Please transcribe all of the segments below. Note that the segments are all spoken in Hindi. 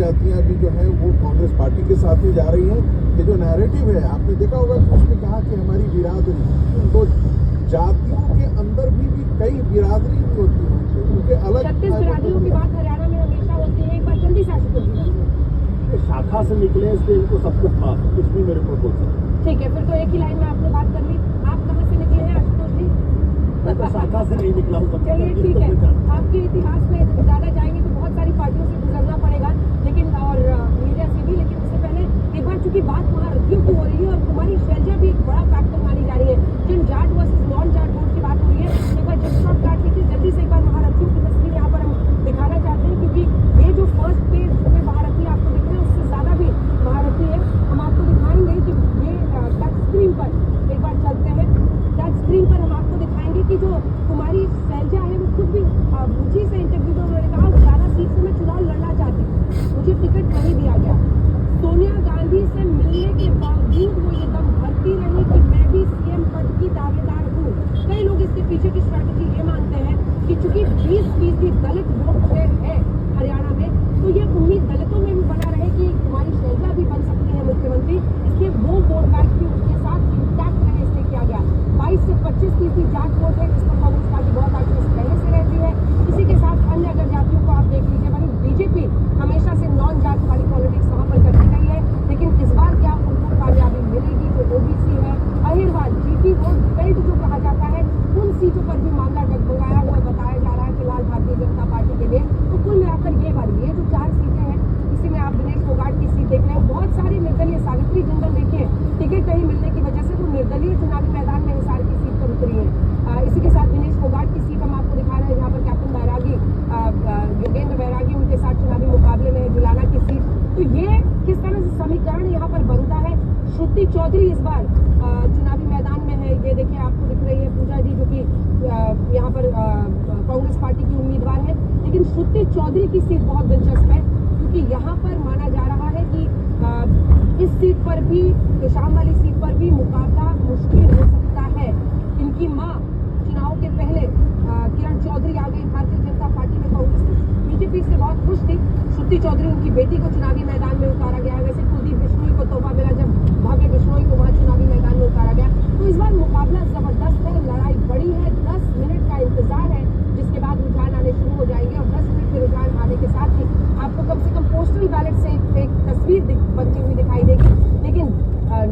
जातियां भी जो है वो कांग्रेस पार्टी के साथ ही जा रही हैं। ये जो नैरेटिव है, आपने देखा होगा कि उसने कहा कि हमारी बिरादरी, तो जातियों के अंदर भी कई बिरादरी भी होती है, उनके अलग 36 बिरादरियों की बात हरियाणा में हमेशा होती है। एक बार जल्दी से आशुतोष जी, शाखा से निकले इसलिए इनको सब कुछ माफ, कुछ भी मेरे को बोल सकते। ठीक है, फिर तो एक ही लाइन में आपने बात कर ली। आप कहाँ से निकले हैं आशुतोष जी? मैं तो शाखा से नहीं निकला हूँ। चलिए ठीक है, आपके इतिहास में ज्यादा जाएंगे तो बहुत सारी पार्टियों से गुजरना पड़ेगा, लेकिन और मीडिया से भी। लेकिन उससे पहले एक बार चूंकि बात महारथियों की हो रही है और कुमारी शैलजा भी एक बड़ा फैक्टर मानी जा रही है, जिन Jat versus non Jat vote की बात हो रही है, एक बार जब शॉट काट लीजिए जल्दी से। एक बार महारथियों की तस्वीर यहाँ पर हम दिखाना चाहते हैं, क्योंकि ये जो फर्स्ट पेज में महारथी आपको दिख रहे हैं उससे ज्यादा भी महारथी है। हम आपको दिखाएंगे कि ये टच स्क्रीन पर एक बार चलते हैं। टच स्क्रीन पर हम आपको दिखाएंगे कि जो कुमारी शैलजा है वो खुद भी मुझे से इंटरव्यू में उन्होंने कहा 11 सीट से मैं चुनाव लड़ना चाहती हूँ, मुझे टिकट नहीं दिया गया। सोनिया गांधी से मिलने के बावजूद वो ये दम भरती रही कि मैं भी सीएम पद की दावेदार हूँ। कई लोग इसके पीछे की स्ट्रैटेजी ये मानते हैं कि चूंकि 20% दलित वोट शेयर है हरियाणा में, तो ये उम्मीद दलितों में भी बना रहे कि कुमारी शैलजा भी बन सकती है मुख्यमंत्री, इसलिए वो वोट बैंक भी उनके साथ इंटैक्ट रहे, इसलिए किया गया। 22 से 25% जाट वोट है, जिस पर कांग्रेस पार्टी बहुत आगे पहले से रहती है। इसी के साथ अन्य अगर जातियों को आप देख लीजिए, वहीं बीजेपी हमेशा से नॉन जाट वाली पॉलिटिक्स वहां पर करती रही है, लेकिन इस बार क्या उनको कामयाबी मिलेगी? जो ओबीसी है, अहिरवाल, जीटी वोट बेल्ट जो कहा जाता है, उन सीटों पर भी मामला डगमगाया हुआ बताया जा रहा है फिलहाल भारतीय जनता पार्टी के लिए। तो कुल मिलाकर ये वाली ये जो 4 सीटें हैं, इसी में आप दिनेश फोगाट की सीट देख रहे हैं। बहुत सारे निर्दलीय, सावित्री जिंदल देखिए टिकट नहीं मिलने की वजह से वो निर्दलीय चुनावी मैदान में हिसार की सीट पर उतरी है। इसी के साथ दिनेश फोगाट की सीट हम आपको दिखा रहे हैं, जहाँ पर कैप्टन बैरागी, योगेंद्र बैरागी उनके साथ चुनावी मुकाबले में है, जुलाना की सीट। तो ये किस तरह से समीकरण यहाँ पर बनता है? श्रुति चौधरी इस बार चुनावी मैदान में है, ये देखिए आपको दिख रही है पूजा जी, जो कि यहाँ पर कांग्रेस पार्टी की उम्मीदवार है। लेकिन श्रुति चौधरी की सीट बहुत दिलचस्प है, क्योंकि यहाँ पर माना जा रहा है कि इस सीट पर भी, शाम वाली सीट पर भी मुकाबला मुश्किल हो सकता है। इनकी मां चुनाव के पहले किरण चौधरी आ गई भारतीय जनता पार्टी में, कांग्रेस बीजेपी से बहुत खुश थी। श्रुति चौधरी, उनकी बेटी को चुनावी मैदान में उतारा गया है। वैसे कुलदीप बिश्नोई को तोहफा मिला जब भव्य बिश्नोई को वहां चुनावी मैदान में उतारा गया। तो इस बार मुकाबला जबरदस्त है, लड़ाई बड़ी है। 10 मिनट का इंतजार है, जिसके बाद रुझान आने शुरू हो जाएंगे और 10 मिनट के रुझान आने के साथ ही आपको कम से कम पोस्टल बैलेट से एक तस्वीर बनती हुई दिखाई देगी। लेकिन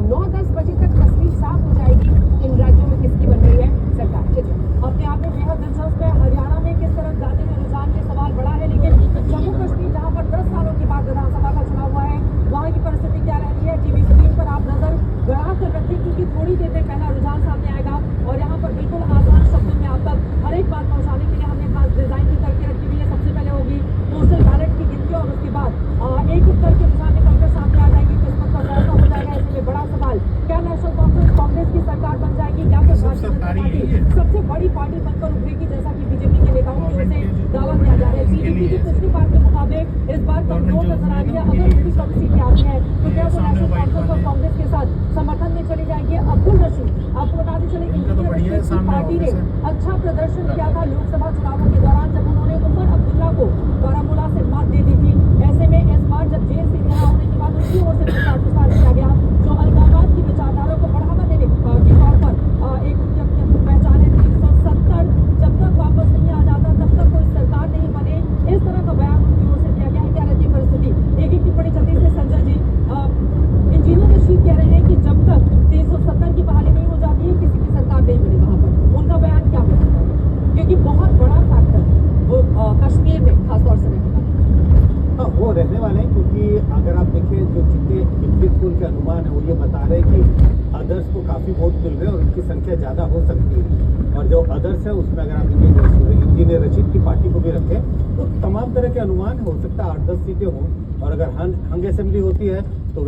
9-10 बजे तक तस्वीर साफ हो जाएगी इन राज्यों में किसकी बन रही है सरकार। अपने आप में बेहद दिलचस्प है हरियाणा में किस तरह जाते हैं रुझान के सवाल बड़ा है, लेकिन जम्मू कश्मीर जहां पर 10 सालों के बाद विधानसभा का चुनाव हुआ है, वहां की परिस्थिति क्या रहती है? टीवी स्क्रीन पर आप नजर गड़ा कर रखिए, क्योंकि थोड़ी देर में पहला रुझान सामने आएगा और यहाँ पर बिल्कुल आसान शब्दों में आप तक हर एक बात पहुंचाने के लिए हमने खास डिजाइन भी करके रखी हुई है। सबसे पहले होगी पोस्टल बैलेट की गिनती और उसके बाद एक एक करके रुझान निकलकर सामने आ जाएंगे, किस्मत का फैसला हो जाएगा। ऐसे में बड़ा सवाल, क्या नेशनल कॉन्फ्रेंस कांग्रेस की सरकार बन जाएगी या फिर भारतीय जनता पार्टी सबसे बड़ी पार्टी बनकर उभरेगी, जैसा कि बीजेपी के नेताओं की ओर से दावा किया जा रहा है? बीजेपी की पिछली बार के मुकाबले इस बार कमजोर नजर आ रही है। अगर उनकी कम सीटें आती हैं तो क्या वो नेशनल कॉन्फ्रेंस और कांग्रेस के साथ समर्थन में चली जाएगी? अब्दुल रशीद, आपको बताते चले इंजीनियर रशीद की पार्टी ने अच्छा प्रदर्शन किया था लोकसभा चुनावों के दौरान, जब उन्होंने उमर अब्दुल्ला को बारामूला से मात दे दी थी। ऐसे में इस बार जब जेल से रिहा होने के बाद उनकी ओर से प्रचार प्रसार किया गया, जो अलगाववाद की विचारधारा को बढ़ावा देने के तौर पर एक उनकी अपनी पहचान है। 370 जब तक वापस नहीं आ जाता तब तक कोई सरकार नहीं बने, इस तरह का बयान उनकी ओर से दिया गया है। क्या रहती है परिस्थिति? एक टिप्पणी जल्दी से संजय जी, इंजीनियर रशीद कह रहे हैं कि जब तक 370 की बहाली नहीं हो जाती है किसी की सरकार नहीं बनी वहां पर। उनका बयान क्या है? क्योंकि बहुत बड़ा फैक्टर वो कश्मीर में खासतौर से रहने वाला हाँ, वो रहने वाले हैं, क्योंकि अगर आप देखें जो जितने विपरीत के अनुमान है वो ये बता रहे हैं कि अदर्स को काफ़ी वोट मिल रहे हैं और उनकी संख्या ज़्यादा हो सकती है। और जो अदर्स है उसमें अगर आप इंजीनियर रशीद की पार्टी को भी रखें तो तमाम तरह के अनुमान हो सकता है 8-10 सीटें हों, और अगर हंग असेंबली होती है तो